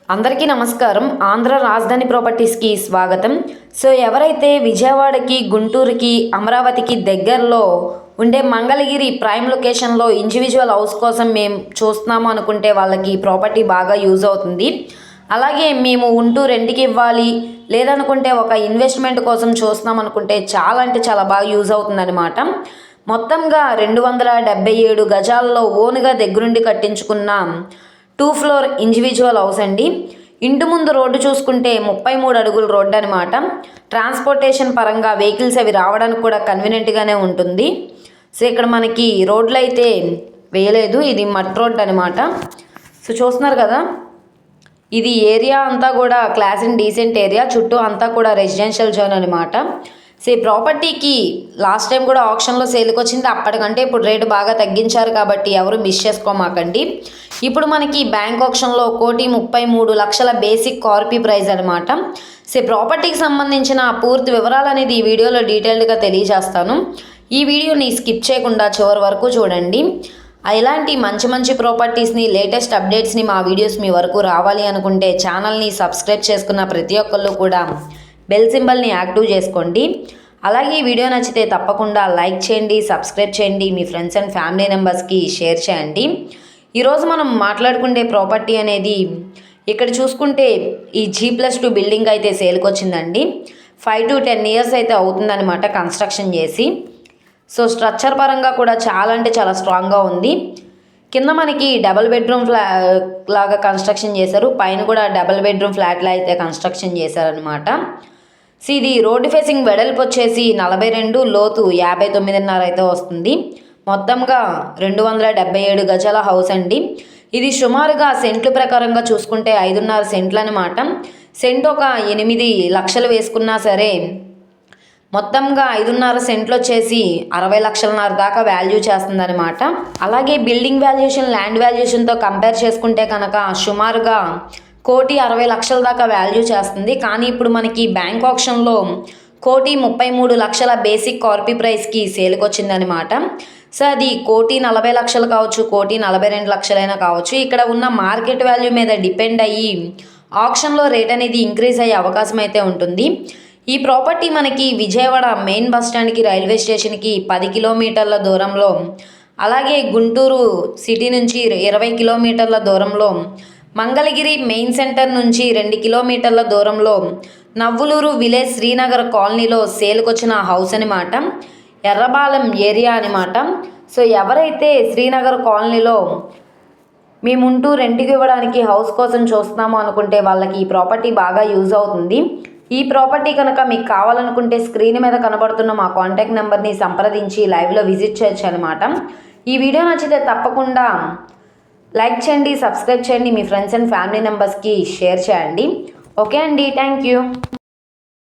అందరికీ నమస్కారం. ఆంధ్ర రాజధాని ప్రాపర్టీస్కి స్వాగతం. సో ఎవరైతే విజయవాడకి, గుంటూరుకి, అమరావతికి దగ్గరలో ఉండే మంగళగిరి ప్రైమ్ లొకేషన్లో ఇండివిజువల్ హౌస్ కోసం మేము చూస్తున్నాము అనుకుంటే వాళ్ళకి ప్రాపర్టీ బాగా యూజ్ అవుతుంది. అలాగే మేము ఉంటూ రెంట్కి ఇవ్వాలి లేదనుకుంటే ఒక ఇన్వెస్ట్మెంట్ కోసం చూస్తున్నాం అనుకుంటే చాలా అంటే చాలా బాగా యూజ్ అవుతుందన్నమాట. మొత్తంగా 277 గజాల్లో ఓన్గా దగ్గరుండి కట్టించుకున్న 2 ఫ్లోర్ ఇండివిజువల్ హౌస్ అండి. ఇంటి ముందు రోడ్డు చూసుకుంటే 33 అడుగుల రోడ్డు అనమాట. ట్రాన్స్పోర్టేషన్ పరంగా వెహికల్స్ అవి రావడానికి కూడా కన్వీనియంట్గానే ఉంటుంది. సో ఇక్కడ మనకి రోడ్లు అయితే వేయలేదు, ఇది మట్ రోడ్ అనమాట. సో చూస్తున్నారు కదా, ఇది ఏరియా అంతా కూడా క్లాస్ అండ్ డీసెంట్ ఏరియా, చుట్టూ అంతా కూడా రెసిడెన్షియల్ జోన్ అనమాట. సో ఈ ప్రాపర్టీకి లాస్ట్ టైం కూడా ఆప్షన్లో సేల్కి వచ్చింది, అప్పటికంటే ఇప్పుడు రేటు బాగా తగ్గించారు కాబట్టి ఎవరు మిస్ చేసుకోమాకండి. ఇప్పుడు మనకి బ్యాంక్ ఆప్షన్లో 1,33,00,000 బేసిక్ కార్పీ ప్రైస్ అనమాట. సో ప్రాపర్టీకి సంబంధించిన పూర్తి వివరాలు అనేది ఈ వీడియోలో డీటెయిల్డ్గా తెలియజేస్తాను. ఈ వీడియోని స్కిప్ చేయకుండా చివరి వరకు చూడండి. ఇలాంటి మంచి మంచి ప్రాపర్టీస్ని, లేటెస్ట్ అప్డేట్స్ని మా వీడియోస్ మీ వరకు రావాలి అనుకుంటే ఛానల్ని సబ్స్క్రైబ్ చేసుకున్న ప్రతి ఒక్కళ్ళు కూడా బెల్ సింబల్ని యాక్టివ్ చేసుకోండి. అలాగే ఈ వీడియో నచ్చితే తప్పకుండా లైక్ చేయండి, సబ్స్క్రైబ్ చేయండి, మీ ఫ్రెండ్స్ అండ్ ఫ్యామిలీ మెంబర్స్కి షేర్ చేయండి. ఈరోజు మనం మాట్లాడుకునే ప్రాపర్టీ అనేది ఇక్కడ చూసుకుంటే ఈ G+2 బిల్డింగ్ అయితే సేల్కి వచ్చిందండి. 5 to 10 ఇయర్స్ అయితే అవుతుందన్నమాట కన్స్ట్రక్షన్ చేసి. సో స్ట్రక్చర్ పరంగా కూడా చాలా అంటే చాలా స్ట్రాంగ్గా ఉంది. కింద మనకి డబుల్ బెడ్రూమ్ లాగా కన్స్ట్రక్షన్ చేశారు, పైన కూడా డబుల్ బెడ్రూమ్ ఫ్లాట్లో అయితే కన్స్ట్రక్షన్ చేశారనమాట. సో ఇది రోడ్డు ఫేసింగ్ వెడల్పు వచ్చేసి 42, లోతు 59.5 అయితే వస్తుంది. మొత్తంగా 277 గజాల హౌస్ అండి. ఇది సుమారుగా సెంట్ల ప్రకారంగా చూసుకుంటే 5.5 సెంట్లు అనమాట. సెంట్ ఒక 8 లక్షలు వేసుకున్నా సరే మొత్తంగా 5.5 సెంట్లు వచ్చేసి 60 లక్షలన్నర దాకా వాల్యూ చేస్తుందన్నమాట. అలాగే బిల్డింగ్ వాల్యుయేషన్, ల్యాండ్ వాల్యుయేషన్తో కంపేర్ చేసుకుంటే కనుక సుమారుగా 1,60,00,000 దాకా వాల్యూ చేస్తుంది. కానీ ఇప్పుడు మనకి బ్యాంక్ ఆప్షన్లో 1,33,00,000 బేసిక్ కార్పీ ప్రైస్కి సేల్కి వచ్చిందనమాట. సో అది 1,40,00,000 కావచ్చు, 1,42,00,000 కావచ్చు. ఇక్కడ ఉన్న మార్కెట్ వాల్యూ మీద డిపెండ్ అయ్యి ఆప్షన్లో రేట్ అనేది ఇంక్రీజ్ అయ్యే అవకాశం అయితే ఉంటుంది. ఈ ప్రాపర్టీ మనకి విజయవాడ మెయిన్ బస్ స్టాండ్కి, రైల్వే స్టేషన్కి 10 కిలోమీటర్ల దూరంలో, అలాగే గుంటూరు సిటీ నుంచి 20 కిలోమీటర్ల దూరంలో, మంగళగిరి మెయిన్ సెంటర్ నుంచి 2 కిలోమీటర్ల దూరంలో, నవ్వులూరు విలేజ్ శ్రీనగర్ కాలనీలో సేల్కి వచ్చిన హౌస్ అనమాట. ఎర్రబాలెం ఏరియా అనమాట. సో ఎవరైతే శ్రీనగర్ కాలనీలో మేముంటూ రెంట్కి ఇవ్వడానికి హౌస్ కోసం చూస్తున్నాము అనుకుంటే వాళ్ళకి ఈ ప్రాపర్టీ బాగా యూజ్ అవుతుంది. ఈ ప్రాపర్టీ కనుక మీకు కావాలనుకుంటే స్క్రీన్ మీద కనబడుతున్న మా కాంటాక్ట్ నెంబర్ని సంప్రదించి లైవ్లో విజిట్ చేయొచ్చు అనమాట. ఈ వీడియో నచ్చితే తప్పకుండా లైక్ చేయండి, సబ్స్క్రైబ్ చేయండి, మీ ఫ్రెండ్స్ అండ్ ఫ్యామిలీ మెంబర్స్కి షేర్ చేయండి. ఓకే అండి, థ్యాంక్ యూ.